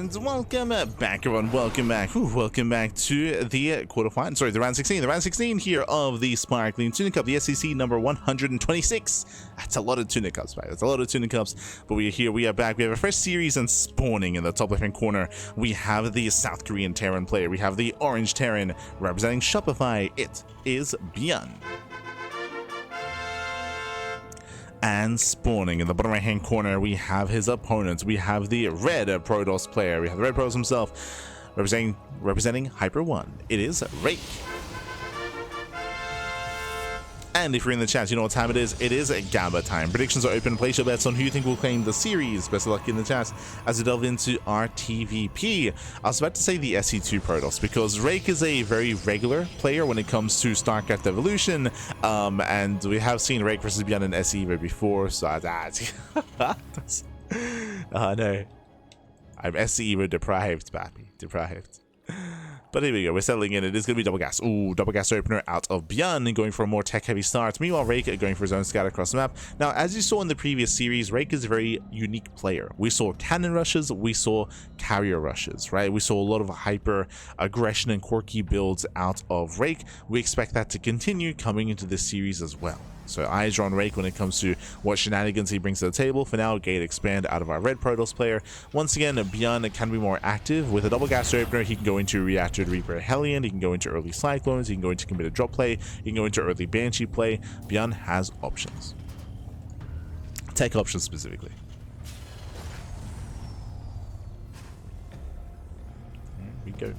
And welcome back, everyone. Welcome back. Welcome back to the quarterfinal. Sorry, the round 16. The round 16 here of the Sparkling Tuna Cup, the SEC number 126. That's a lot of Tuna Cups, right? That's a lot of Tuna Cups. But we are here. We are back. We have a fresh series and spawning in the top left-hand corner. We have the South Korean Terran player. We have the Orange Terran representing Shopify. It is ByuN. And spawning in the bottom right hand corner, we have his opponents. We have the red Protoss player. We have the red Protoss himself representing Hyper 1. It is Rake. And if you're in the chat, you know what time it is. It is Gamba time. Predictions are open. Place your bets on who you think will claim the series. Best of luck in the chat as we delve into our TvP. I was about to say the SE2 Protoss because Rake is a very regular player when it comes to StarCraft Evolution. And we have seen Rake versus ByuN in SE before, so no. I'm SE deprived, papi. Deprived. But here we go, we're settling in. It is going to be double gas. Ooh, double gas opener out of ByuN, going for a more tech-heavy start. Meanwhile, Rake going for his own scout across the map. Now, as you saw in the previous series, Rake is a very unique player. We saw cannon rushes, we saw carrier rushes, right? We saw a lot of hyper aggression and quirky builds out of Rake. We expect that to continue coming into this series as well. So eyes are on Rake when it comes to what shenanigans he brings to the table. For now, gate expand out of our red Protoss player. Once again, ByuN can be more active. With a double gas opener, he can go into reactor Reaper Hellion, he can go into early Cyclones, he can go into committed drop play, he can go into early Banshee play. ByuN has options. Tech options specifically. Here we go.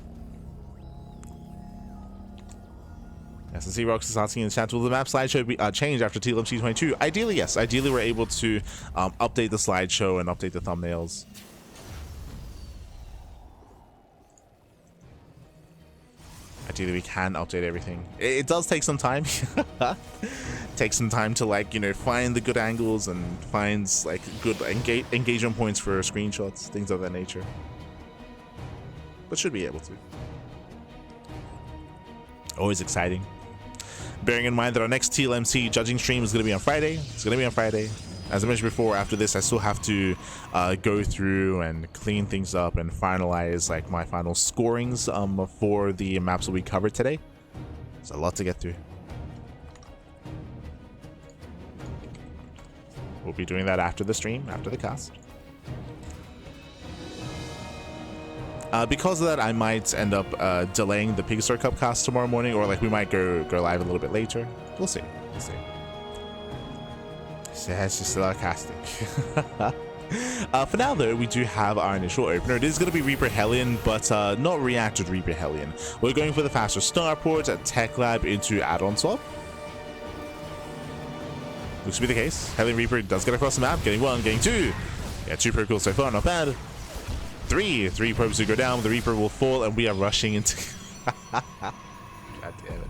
SNC Rocks is asking in the chat, will the map slideshow be changed after TLMC 22? Ideally, yes. Ideally, we're able to update the slideshow and update the thumbnails. Ideally, we can update everything. It does take some time. Takes some time to, like, you know, find the good angles and find, like, good engagement points for screenshots, things of that nature. But should be able to. Always exciting. Bearing in mind that our next TLMC judging stream is going to be on Friday. It's going to be on Friday. As I mentioned before, after this, I still have to go through and clean things up and finalize, like, my final scorings for the maps that we covered today. There's a lot to get through. We'll be doing that after the stream, after the cast. Because of that, I might end up delaying the Pigstar Cup cast tomorrow morning, or like we might go live a little bit later. We'll see. We'll see. So it's just a lot of casting. For now, though, we do have our initial opener. It is going to be Reaper Hellion, but not reacted Reaper Hellion. We're going for the faster starport, a tech lab into add-on swap. Looks to be the case. Hellion Reaper does get across the map, getting one, getting two. Yeah, 2 pro kills so far, not bad. Three probes to go down. The Reaper will fall, and we are rushing into. God damn it!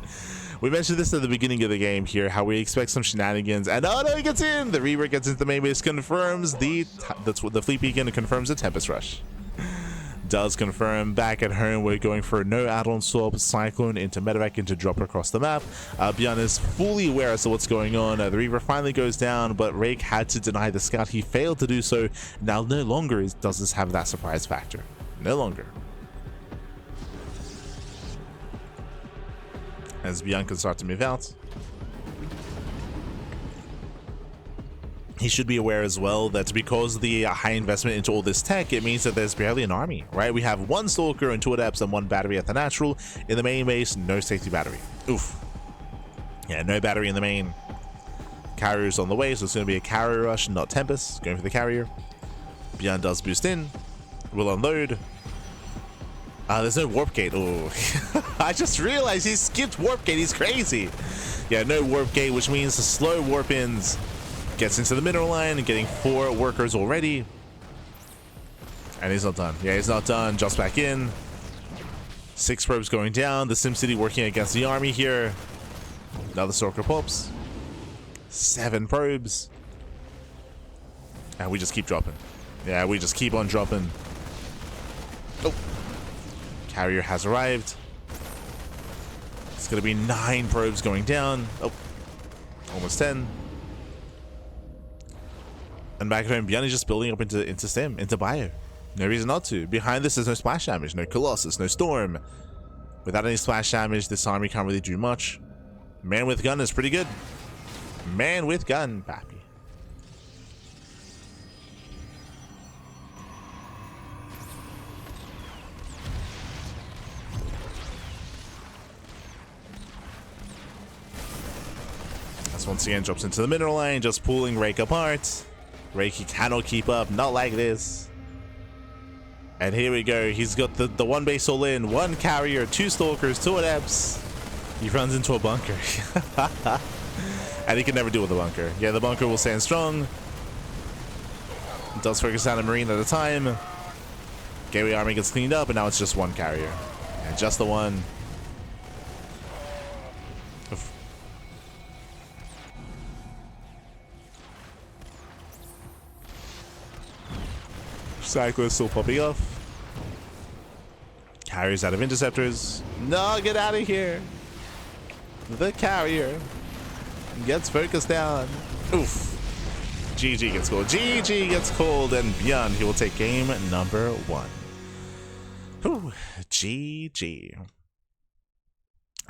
We mentioned this at the beginning of the game here, how we expect some shenanigans, and oh no, he gets in. The Reaper gets into the main base, confirms the fleet beacon, confirms the Tempest Rush. Does confirm back at home. We're going for no add-on swap, Cyclone into medevac into drop across the map. ByuN is fully aware as to what's going on. The Reaper finally goes down, but Rake had to deny the scout. He failed to do so. Now no longer does this have that surprise factor. No longer. As ByuN can start to move out. He should be aware as well that because of the high investment into all this tech, it means that there's barely an army, right? We have 1 Stalker and 2 Adepts and 1 battery at the natural. In the main base, no safety battery. Oof. Yeah, no battery in the main. Carrier's on the way, so it's going to be a carrier rush, not Tempest. Going for the carrier. ByuN does boost in. Will unload. There's no warp gate. Oh, I just realized he skipped warp gate. He's crazy. Yeah, no warp gate, which means the slow warp ins. Gets into the mineral line and getting 4 workers already. And he's not done. Yeah, he's not done. Just back in. 6 probes going down. The SimCity working against the army here. Another Stalker pops. 7 probes. And we just keep dropping. Yeah, we just keep on dropping. Oh. Carrier has arrived. It's going to be 9 probes going down. Oh. Almost 10. And back at home, ByuN is just building up into Sim, into Bio. No reason not to. Behind this, there's no splash damage, no Colossus, no Storm. Without any splash damage, this army can't really do much. Man with gun is pretty good. Man with gun, pappy. As once again drops into the mineral lane, just pulling Rake apart. Rake, he cannot keep up, not like this. And here we go, he's got the one base all in, one carrier, two stalkers, two adepts. He runs into a bunker. And he can never deal with the bunker. Yeah, the bunker will stand strong. Does focus down a marine at a time. Gateway army gets cleaned up, and now it's just one carrier. And just the one. Oof. Cycler still popping off. Carriers out of interceptors. No, get out of here. The carrier gets focused down. Oof. GG gets called. GG gets called, and ByuN, he will take game number 1. Whew. GG.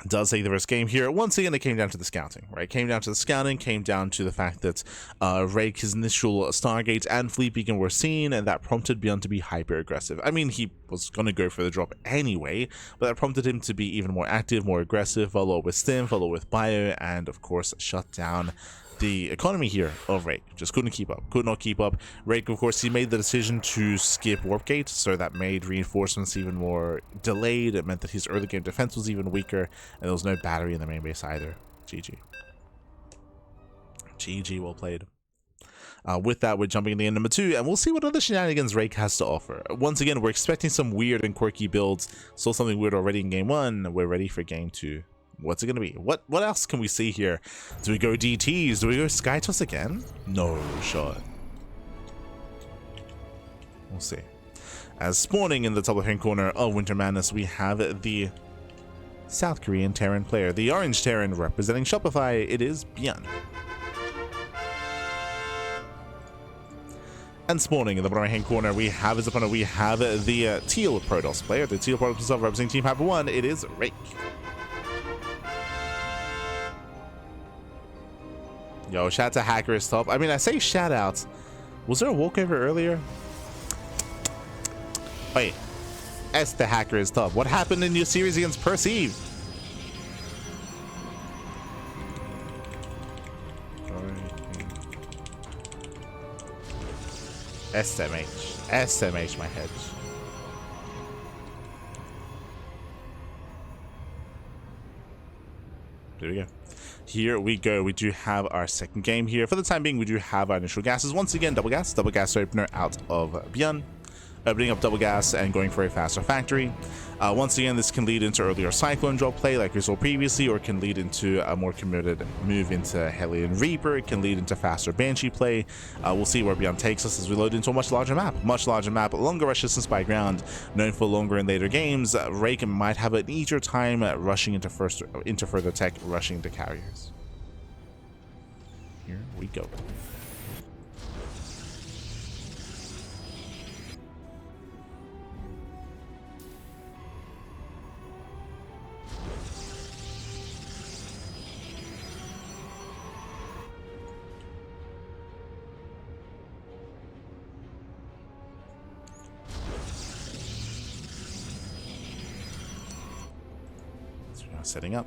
Does take the first game here. Once again, it came down to the scouting, right? Came down to the scouting, came down to the fact that Rake, his initial Stargates and Fleet Beacon were seen, and that prompted ByuN to be hyper aggressive. I mean, he was going to go for the drop anyway, but that prompted him to be even more active, more aggressive, follow with Stim, follow with ByuN, and of course, shut down the economy here of Rake. Just couldn't keep up, could not keep up. Rake, of course, he made the decision to skip Warp Gate, so that made reinforcements even more delayed. It meant that his early game defense was even weaker, and there was no battery in the main base either. GG. GG, well played. With that, we're jumping into game number 2, and we'll see what other shenanigans Rake has to offer. Once again, we're expecting some weird and quirky builds. Saw something weird already in game 1. We're ready for game 2. What's it gonna be? What else can we see here? Do we go DTs? Do we go Skytoss again? No shot. We'll see. As spawning in the top left-hand corner of Winter Madness, we have the South Korean Terran player, the orange Terran representing Shopify. It is ByuN. And spawning in the bottom right-hand corner, we have his opponent. We have the teal Protoss player, the teal Protoss himself representing Team Hyper 1. It is Rake. Yo, shout out to Hacker is top. I mean, I say shout outs. Was there a walkover earlier? Wait. S the Hacker is top. What happened in your series against Perceive? SMH. SMH, my head. There we go. Here we go. We do have our second game here. For the time being, we do have our initial gases. Once again, double gas opener out of ByuN. Opening up double gas and going for a faster factory. Once again, this can lead into earlier Cyclone drop play like we saw previously, or it can lead into a more committed move into Hellion Reaper. It can lead into faster Banshee play. We'll see where ByuN takes us as we load into a much larger map, longer rush distance by ground, known for longer and later games. Rake might have an easier time rushing into further tech, rushing into carriers. Here we go. Setting up.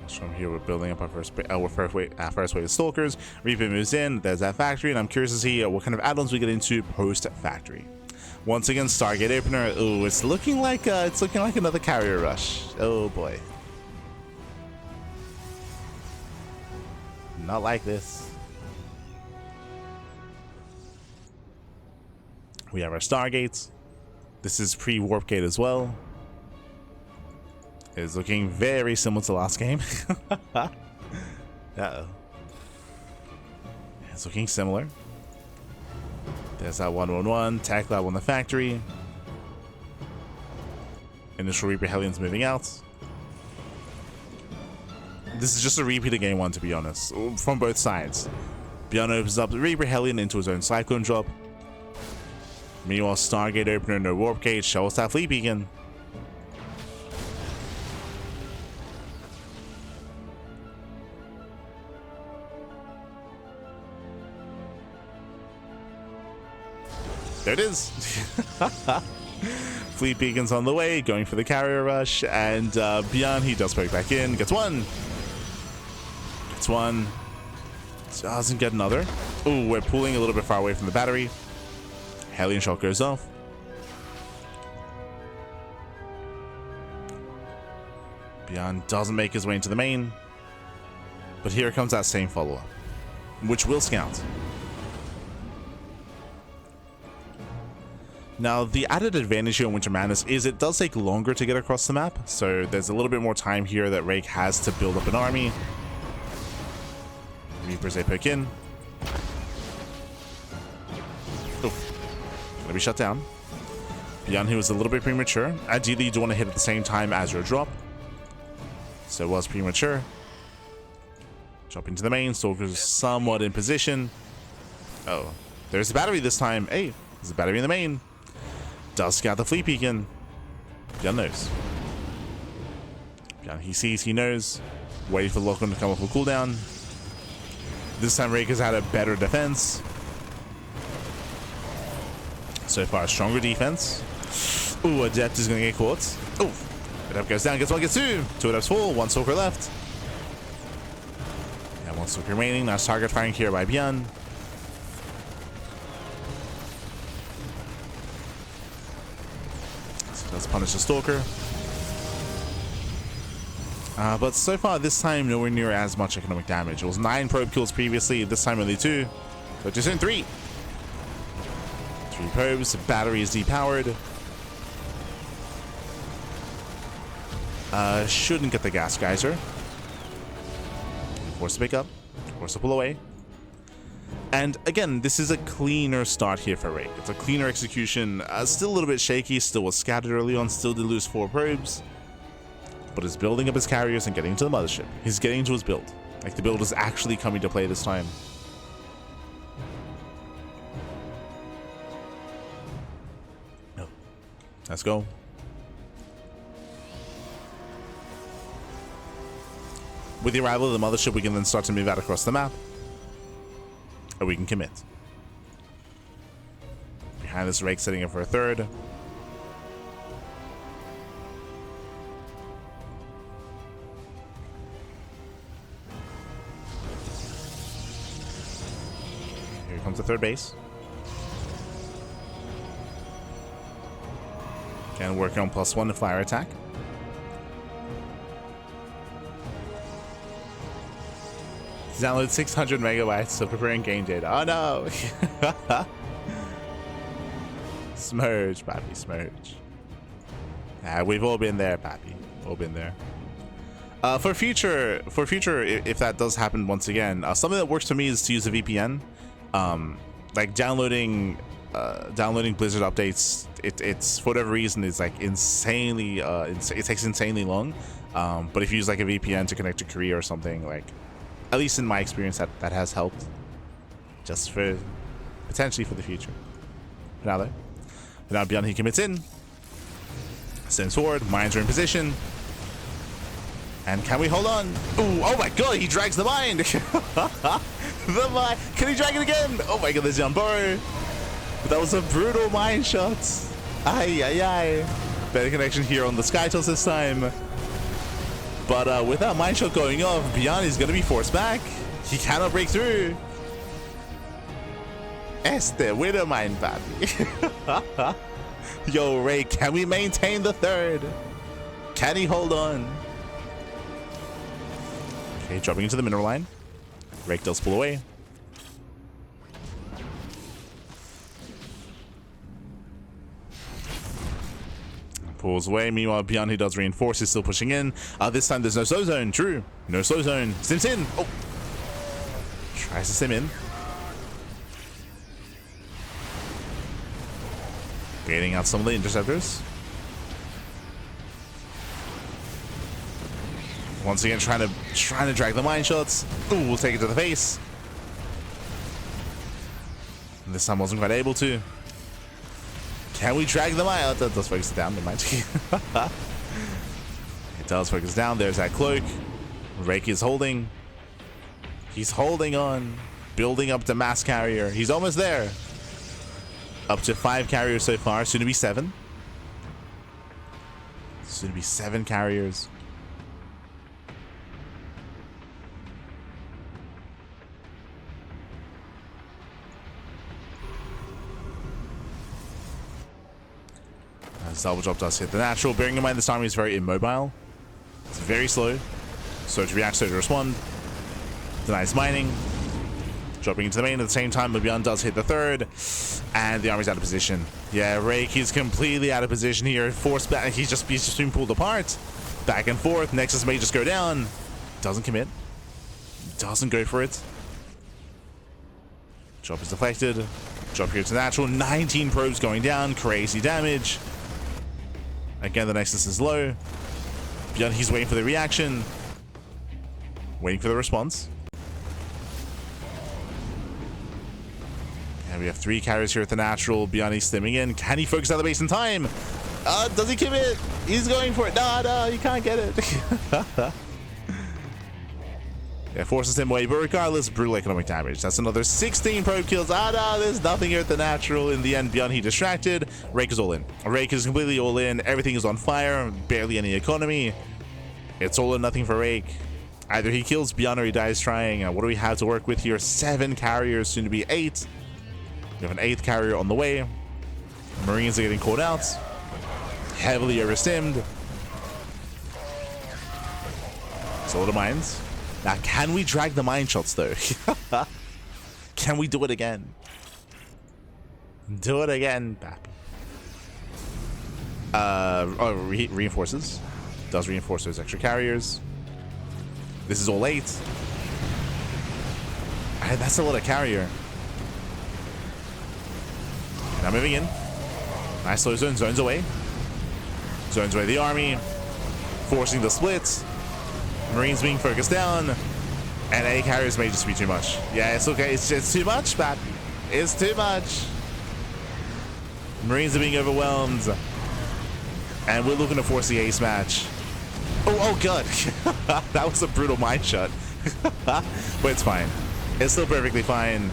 From here, we're building up our first wave of stalkers. Reaper moves in. There's that factory, and I'm curious to see what kind of add-ons we get into post factory. Once again, Stargate opener. Ooh, it's looking like another carrier rush. Oh boy, not like this. We have our Stargates. This is pre-warp gate as well. It is looking very similar to last game. Uh-oh. It's looking similar. There's that 1-1-1. Tech Lab on the factory. Initial Reaper Hellions moving out. This is just a repeat of game 1, to be honest, from both sides. ByuN opens up the Reaper Hellion into his own Cyclone drop. Meanwhile, Stargate opener, no Warp Cage, Shovel Staff Fleet Beacon. There it is. Fleet Beacon's on the way, going for the carrier rush, and ByuN, he does poke back in, gets one. Gets one. Doesn't get another. Ooh, we're pulling a little bit far away from the battery. Hellion shot goes off. ByuN doesn't make his way into the main. But here comes that same follow-up, which will scout. Now, the added advantage here on Winter Madness is it does take longer to get across the map, so there's a little bit more time here that Rake has to build up an army. Reapers, they poke in. Oh, gonna be shut down. ByuN, who was a little bit premature. Ideally, you do want to hit at the same time as your drop. So it was premature. Drop into the main, Stalker's somewhat in position. Oh, there's the battery this time. Hey, there's a battery in the main. Does scout the Fleet Beacon. ByuN knows. ByuN, he sees, he knows. Waiting for the lock-on to come off a cooldown. This time Rake has had a better defense. So far, a stronger defense. Ooh, Adept is going to get caught. Ooh, Adept goes down, gets one, gets two. Two Adepts full, one Stalker left. And one Stalker remaining. Nice target firing here by ByuN. Let's punish the Stalker. But so far this time nowhere near as much economic damage. It was 9 probe kills previously, this time only 2. So just in 3. 3 probes, the battery is depowered. Shouldn't get the gas geyser. Force to pick up, force to pull away. And again, this is a cleaner start here for Rake. It's a cleaner execution. Still a little bit shaky, still was scattered early on, still did lose 4 probes. But is building up his carriers and getting into the mothership. He's getting into his build. Like, the build is actually coming to play this time. No. Let's go. With the arrival of the mothership, we can then start to move out across the map. Or we can commit. Behind this, Rake setting up for a third. Here comes the third base. Again, working on +1 to flyer attack. Download 600 megabytes, so preparing game data. Oh no! Smurge, papi, smurge. We've all been there, papi. All been there. For future, if that does happen once again, something that works for me is to use a VPN. Like downloading Blizzard updates, it's for whatever reason it's like insanely, it takes insanely long. But if you use like a VPN to connect to Korea or something, like, at least in my experience, that has helped. Just for potentially for the future. For now though. But now ByuN, he commits in. Sends forward. Mines are in position. And can we hold on? Ooh, oh my god, he drags the mine! The mine! Can he drag it again? Oh my god, there's Jamboro. But that was a brutal mine shot. Ay, ay, ay. Better connection here on the Skytels this time. But with that mine shot going off, ByuN is going to be forced back. He cannot break through. Este winner mine, papi. Yo, Rake, can we maintain the third? Can he hold on? Okay, dropping into the mineral line. Rake does pull away. Pulls away. Meanwhile, ByuN, he does reinforce. He's still pushing in. This time there's no slow zone. True. No slow zone. Sims in. Oh. Tries to sim in. Baiting out some of the interceptors. Once again, trying to drag the mine shots. Ooh, we'll take it to the face. And this time wasn't quite able to. Can we drag them out? That does focus it down, it might. It does focus down. There's that cloak. Rake is holding. He's holding on. Building up the mass carrier. He's almost there. Up to 5 carriers so far. Soon to be 7. Soon to be 7 carriers. Salvage drop does hit the natural. Bearing in mind this army is very immobile. It's very slow. So to react, so to respond. Denies mining. Dropping into the main at the same time, but ByuN does hit the third. And the army's out of position. Yeah, Rake is completely out of position here. Force back. He's just being pulled apart. Back and forth. Nexus may just go down. Doesn't commit. Doesn't go for it. Drop is deflected. Drop here to natural. 19 probes going down. Crazy damage. Again, the Nexus is low. ByuN, he's waiting for the reaction. Waiting for the response. And we have 3 carriers here at the natural. ByuN is stimming in. Can he focus out the base in time? Does he commit? He's going for it. No, you can't get it. Yeah, forces him away, but regardless, brutal economic damage. That's another 16 probe kills. No, there's nothing here at the natural. In the end, ByuN, he distracted. Rake is all in. Rake is completely all in. Everything is on fire. Barely any economy. It's all or nothing for Rake. Either he kills ByuN or he dies trying. What do we have to work with here? 7 carriers, soon to be 8. We have an 8th carrier on the way. Marines are getting caught out. Heavily overstimmed. It's a lot of mines. Now, can we drag the mine shots, though? Can we do it again? Do it again. Reinforces. Does reinforce those extra carriers. This is all 8. That's a lot of carrier. Now moving in. Nice slow zone. Zones away. Zones away the army. Forcing the splits. Marines being focused down, and A carriers may just be too much. Yeah, it's okay. It's too much, but it's too much. Marines are being overwhelmed, and we're looking to force the ace match. Oh god, that was a brutal mine shot. But it's fine. It's still perfectly fine.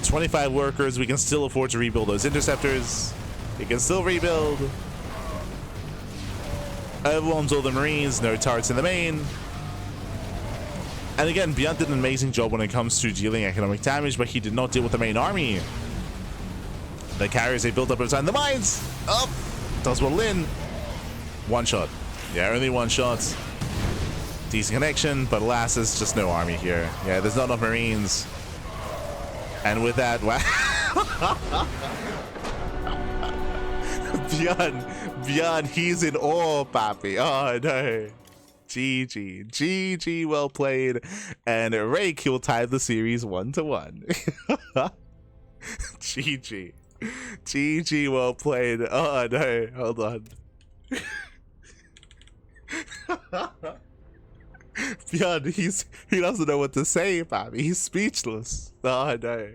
25 workers. We can still afford to rebuild those interceptors. We can still rebuild. Overwhelms all the Marines, no turrets in the main. And again, ByuN did an amazing job when it comes to dealing economic damage, but he did not deal with the main army. The carriers they built up over time. The mines! Up! Does well in. 1 shot. Yeah, only 1 shot. Decent connection, but alas, there's just no army here. Yeah, there's not enough Marines. And with that, wow. ByuN, he's in awe, papi. Oh no. GG, well played. And Rake, he'll tie the series 1-1. GG, well played. Oh no, hold on. ByuN, he doesn't know what to say, papi. He's speechless. Oh no.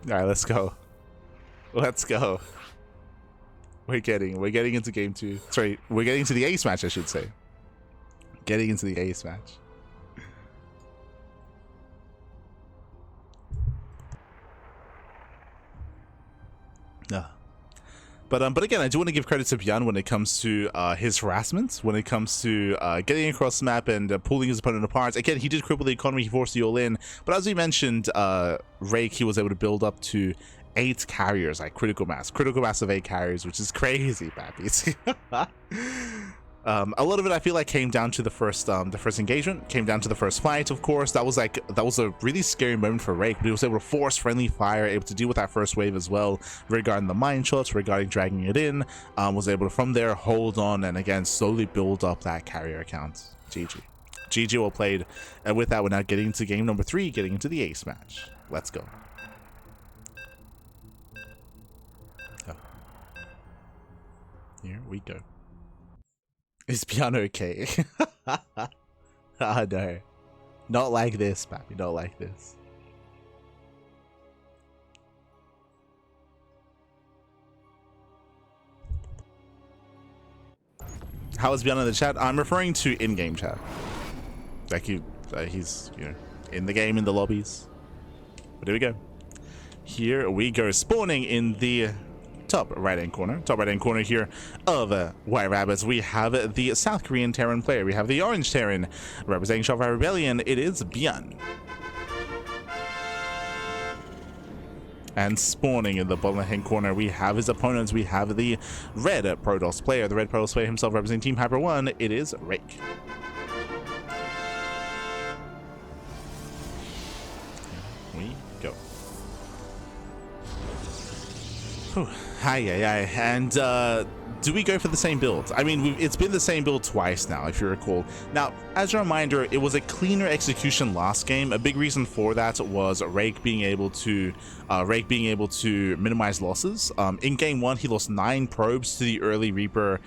Alright, let's go. Let's go. We're getting into game 2. Sorry, we're getting into the ace match, I should say. Getting into the ace match. But again, I do want to give credit to ByuN when it comes to his harassment, when it comes to getting across the map and pulling his opponent apart. Again, he did cripple the economy, he forced the all in. But as we mentioned, Rake, he was able to build up to 8 carriers, like critical mass of 8 carriers, which is crazy, pappies. A lot of it I feel like came down to the first engagement, came down to the first fight. Of course, that was a really scary moment for Rake, but he was able to force friendly fire, able to deal with that first wave as well, regarding the mine shots, regarding dragging it in, was able to from there hold on and again slowly build up that carrier account. GG well played. And with that, we're now getting into game number 3, getting into the ace match. Let's go. Oh. Here we go. Is ByuN okay? Ah, no. Not like this, Pappy. Not like this. How is ByuN in the chat? I'm referring to in-game chat. Like he's, you know, in the game, in the lobbies. But here we go. Here we go. Spawning in the top right-hand corner here of White Rabbits. We have the South Korean Terran player. We have the Orange Terran representing Shopify Rebellion. It is ByuN. And spawning in the bottom left-hand corner, we have his opponents. We have the Red Protoss player. The Red Protoss player himself representing Team Hyper 1. It is Rake. Here we go. Whew. Hi. And do we go for the same build? I mean, it's been the same build twice now, if you recall. Now, as a reminder, it was a cleaner execution last game. A big reason for that was Rake being able to minimize losses. In game 1, he lost 9 probes to the early Reaper,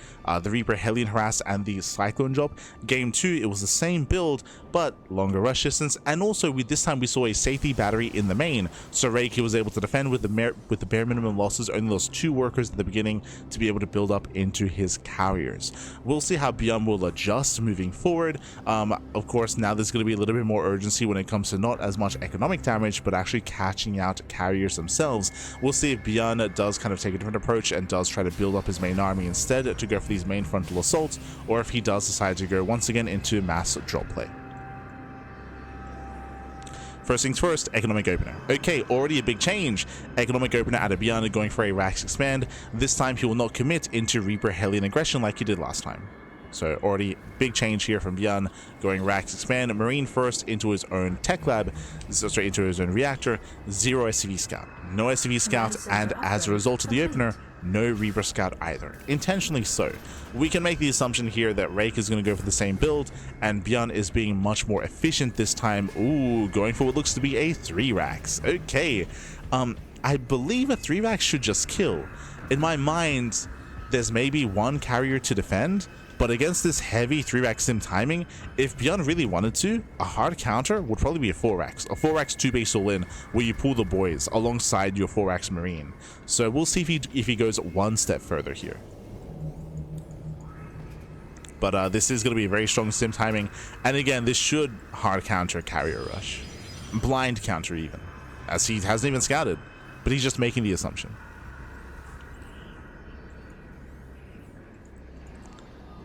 the Reaper Hellion Harass and the Cyclone job. Game 2, it was the same build, but longer rush distance, and also this time we saw a safety battery in the main. So Rake, he was able to defend with the bare minimum losses, only lost 2 workers at the beginning to be able to build up into his carriers. We'll see how ByuN will adjust moving forward. Of course, now there's going to be a little bit more urgency when it comes to not as much economic damage, but actually catching out carriers themselves. We'll see if ByuN does kind of take a different approach and does try to build up his main army instead to go for these main frontal assaults, or if he does decide to go once again into mass drop play. First things first, economic opener. Okay, already a big change. Economic opener out of ByuN going for a Rax expand. This time he will not commit into Reaper Hellion aggression like he did last time. So already big change here from ByuN, going Rax expand, Marine first into his own tech lab, straight into his own reactor, 0 SCV scout, no SCV scout, and as a result of the opener, no Reaper scout either. Intentionally so. We can make the assumption here that Rake is going to go for the same build, and ByuN is being much more efficient this time. Ooh, going for what looks to be a 3 Rax. Okay, I believe a 3 Rax should just kill. In my mind, there's maybe 1 carrier to defend, but against this heavy 3 Rax sim timing, if ByuN really wanted to, a hard counter would probably be a 4 Rax. A 4 Rax 2 base all in, where you pull the boys alongside your 4 Rax Marine. So we'll see if he goes 1 step further here. But this is going to be a very strong sim timing. And again, this should hard counter carrier rush. Blind counter even, as he hasn't even scouted, but he's just making the assumption.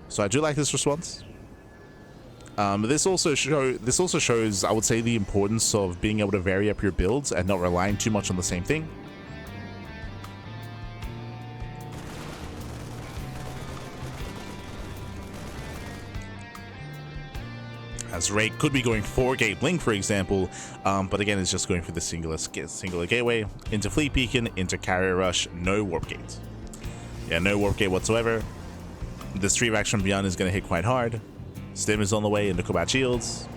So I do like this response. This also shows, I would say, the importance of being able to vary up your builds and not relying too much on the same thing. As Rake could be going 4-gate blink, for example, but again, it's just going for the singular gateway into fleet beacon, into carrier rush, no warp gate. Yeah, no warp gate whatsoever. This 3 Rax from ByuN is going to hit quite hard. Stim is on the way into combat shields.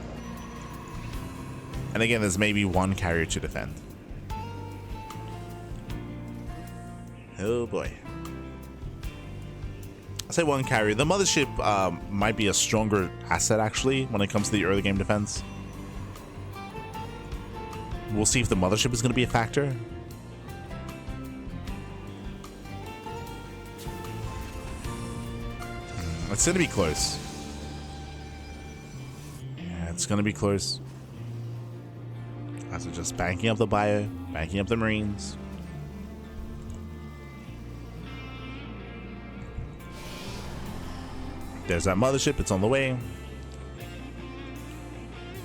And again, there's maybe 1 carrier to defend. Oh boy. I say 1 carrier. The mothership might be a stronger asset actually when it comes to the early game defense. We'll see if the mothership is going to be a factor. It's going to be close. Yeah, it's going to be close. As we're just banking up the bio, banking up the Marines. There's that mothership. It's on the way.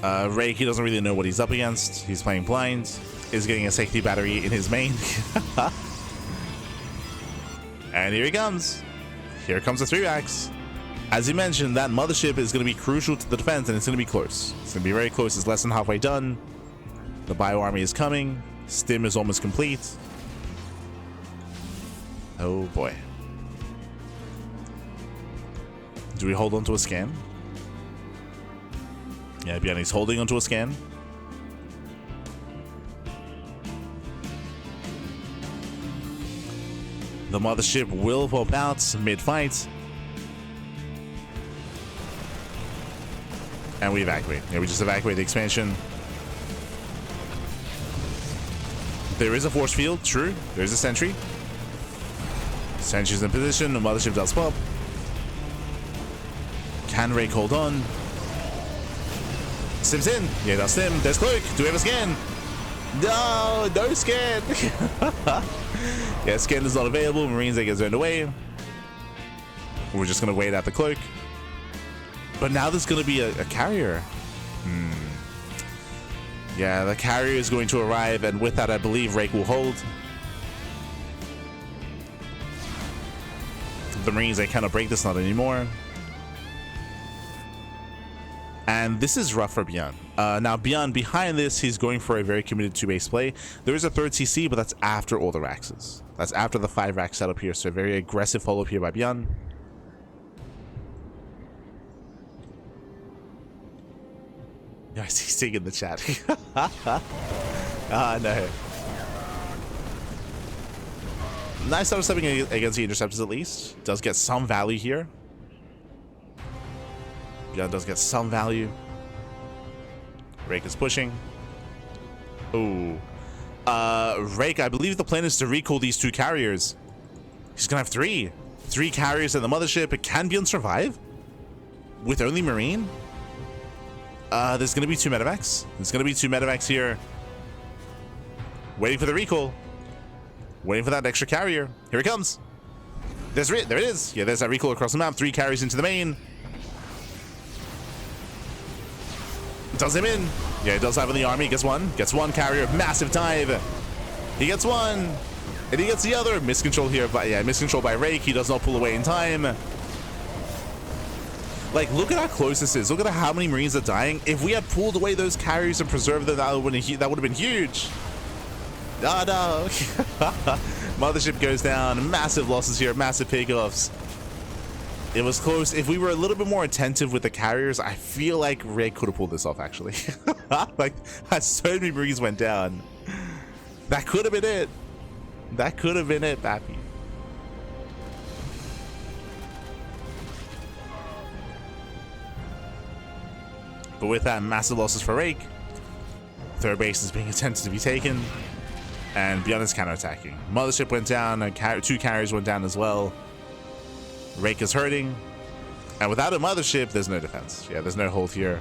Rake, he doesn't really know what he's up against. He's playing blind. He's getting a safety battery in his main. And here he comes. Here comes the 3 Rax. As you mentioned, that mothership is going to be crucial to the defense, and it's going to be close. It's going to be very close. It's less than halfway done. The bio army is coming. Stim is almost complete. Oh boy. Do we hold on to a scan? Yeah, ByuN is holding onto a scan. The mothership will pop out mid-fight. And we evacuate. Yeah, we just evacuate the expansion. There is a force field, true. There's a sentry. Sentry's in position. The mothership does pop. Can Rake hold on? Sims in. Yeah, that's Sim. There's Cloak. Do we have a scan? No, no scan. Yeah, scan is not available. Marines, they get zoned away. We're just going to wait out the Cloak. But now there's going to be a carrier. Yeah, the carrier is going to arrive, and with that, I believe Rake will hold. The Marines, they cannot break this, not anymore. And this is rough for ByuN. Now, ByuN, behind this, he's going for a very committed 2-base play. There is a third CC, but that's after all the Raxes. That's after the 5 Rax setup here, so a very aggressive follow-up here by ByuN. Yeah, I see Sing in the chat. No. Nice start stepping against the interceptors at least. Does get some value here. ByuN does get some value. Rake is pushing. Ooh. Rake, I believe the plan is to recall these 2 carriers. He's gonna have 3. 3 carriers in the mothership. Can ByuN survive? With only Marine? There's gonna be 2 medevacs. There's gonna be 2 medevacs here. Waiting for the recall. Waiting for that extra carrier. Here it comes. There it is. Yeah, there's that recall across the map. 3 carriers into the main. Does him in. Yeah, he does have in the army. Gets one. Gets 1 carrier. Massive dive. He gets 1. And he gets the other. Miscontrol here. But yeah, miscontrol by Rake. He does not pull away in time. Like, look at how close this is. Look at how many Marines are dying. If we had pulled away those carriers and preserved them, that would have been huge. Oh, no. Mothership goes down. Massive losses here. Massive pickoffs. It was close. If we were a little bit more attentive with the carriers, I feel like Rake could have pulled this off, actually. Like, so many Marines went down. That could have been it. That could have been it, Pappy. But with that, massive losses for Rake. Third base is being attempted to be taken. And ByuN is counterattacking. Mothership went down. 2 carriers went down as well. Rake is hurting. And without a mothership, there's no defense. Yeah, there's no hold here.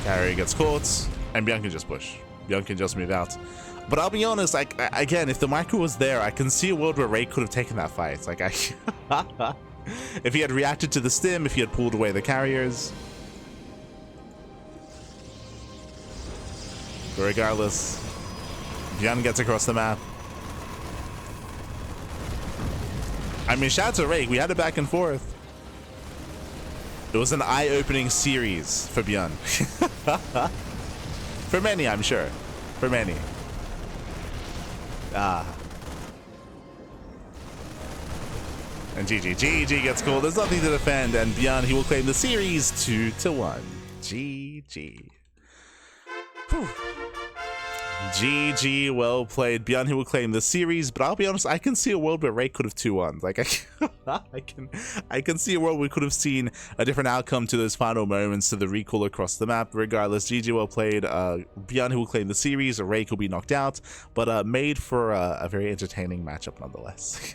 Carrier gets caught. And ByuN can just push. ByuN can just move out. But I'll be honest, like, again, if the micro was there, I can see a world where Rake could have taken that fight. Like, if he had reacted to the stim, if he had pulled away the carriers. But regardless, ByuN gets across the map. I mean, shout out to Rake. We had it back and forth. It was an eye-opening series for ByuN. For many, I'm sure. For many. And GG gets called. There's nothing to defend, and ByuN, he will claim the series 2-1. GG. Whew. GG, well played. ByuN, he will claim the series, but I'll be honest, I can see a world where Rake could have 2-1. Like, I can see a world we could have seen a different outcome to those final moments, to the recall across the map. Regardless, GG, well played. ByuN, who will claim the series, Rake will be knocked out, but made for a very entertaining matchup nonetheless.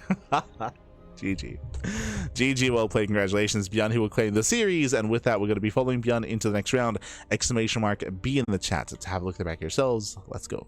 GG, well played. Congratulations, ByuN, who will claim the series. And with that, we're going to be following ByuN into the next round. !B in the chat to have a look at the back yourselves. Let's go.